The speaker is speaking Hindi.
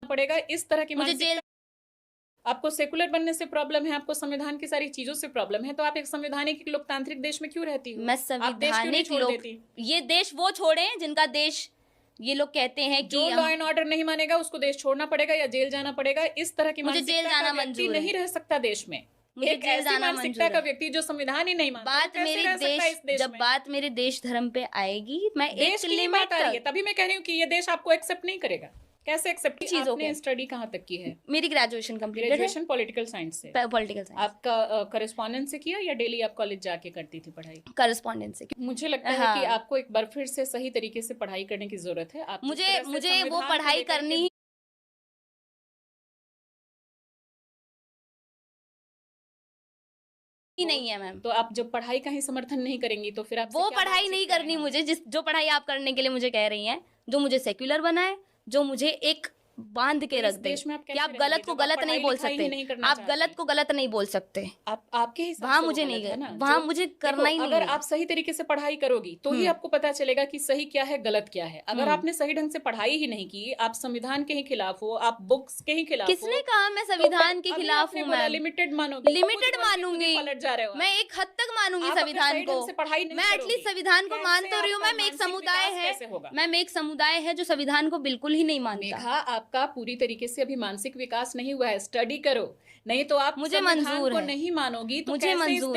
पड़ेगा, इस तरह की मुझे जेल, आपको सेकुलर बनने से प्रॉब्लम है, आपको संविधान की सारी चीजों से प्रॉब्लम है, तो आप एक संवैधानिक लोकतांत्रिक देश में क्यों रहती हो? मैं आप देश क्यों नहीं संविधानिक छोड़ लोग, देती? ये देश वो छोड़े जिनका देश ये लोग कहते हैं जो कि लॉ एंड ऑर्डर नहीं मानेगा उसको देश छोड़ना पड़ेगा या जेल जाना पड़ेगा, इस तरह की मुझे जेल मानसिकता का जाना व्यक्ति मंजूर नहीं है, रह सकता देश में। मुझे एक जेल ऐसी जाना मानसिकता मंजूर का है। व्यक्ति जो संविधान ही नहीं मानता, वो बात कैसे मेरी रह सकता है इस देश जब में? बात मेरे देश धर्म पे आएगी, मैं देश एक की ही लिमिट बात आ रही है, तक तभी मैं कह रही हूँ कि ये देश आपको एक्सेप्ट नहीं करेगा। कैसे एक्सेप्ट? चीजों आपने के, स्टडी कहाँ तक की है? मेरी ग्रेजुएशन कंप्लीटेड है, ग्रेजुएशन पॉलिटिकल साइंस से। पॉलिटिकल साइंस, आपका करस्पॉन्डेंस से किया या डेली आप कॉलेज जाके करती थी पढ़ाई? करस्पॉन्डेंस से। मुझे लगता है कि हाँ, आपको एक बार फिर से सही तरीके से पढ़ाई करने की जरूरत है। आप जिस मुझे तरह से मुझे वो संविधान को पढ़ाई लेकर करनी के ही नहीं है मैम। तो आप जब पढ़ाई का ही समर्थन नहीं करेंगी तो फिर आपसे वो क्या पढ़ाई बातचीत नहीं करें करनी हम? मुझे, जिस जो पढ़ाई आप करने के लिए मुझे कह रही हैं, जो मुझे सेक्युलर बनाए, जो मुझे एक बांध के तो रख इस दे देश में आप कि कैसे आप रहेंगे गलत को जब आप गलत नहीं पढ़ाई बोल लिखाई ही सकते, नहीं करना आप चाहते? गलत को गलत नहीं बोल सकते, आप आपके हिसाब वहां से वो मुझे गलत नहीं है ना? गए, वहां मुझे करना ही नहीं अगर है। आप सही तरीके से पढ़ाई करोगी तो ही आपको पता चलेगा कि सही क्या है गलत क्या है। अगर आपने सही ढंग से पढ़ाई ही नहीं की, आप संविधान के ही खिलाफ हो, आप बुक्स के ही खिलाफ हो, किसने कहा मैं तो फिर संविधान के अभी खिलाफ आपने हूँ बोला मैम? लिमिटेड मानोगी, लिमिटेड खुद बन के खुद ही मानूंगी, पलट जा रहे हो मैं एक हद तक मानूंगी आप अगर संविधान सही को, ढंग से पढ़ाई नहीं मैं करोगी, एटलीस्ट संविधान को मान कैसे तो रही हूँ आपका मैम। एक मानसिक समुदाय विकास है कैसे होगा? मैम, एक समुदाय है जो संविधान को बिल्कुल ही नहीं मानता। मेघा, आपका पूरी तरीके से अभी मानसिक विकास नहीं हुआ है, स्टडी करो, नहीं तो आप मुझे संविधान मंजूर को है, नहीं मानोगी तो मुझे कैसे इस मंजूर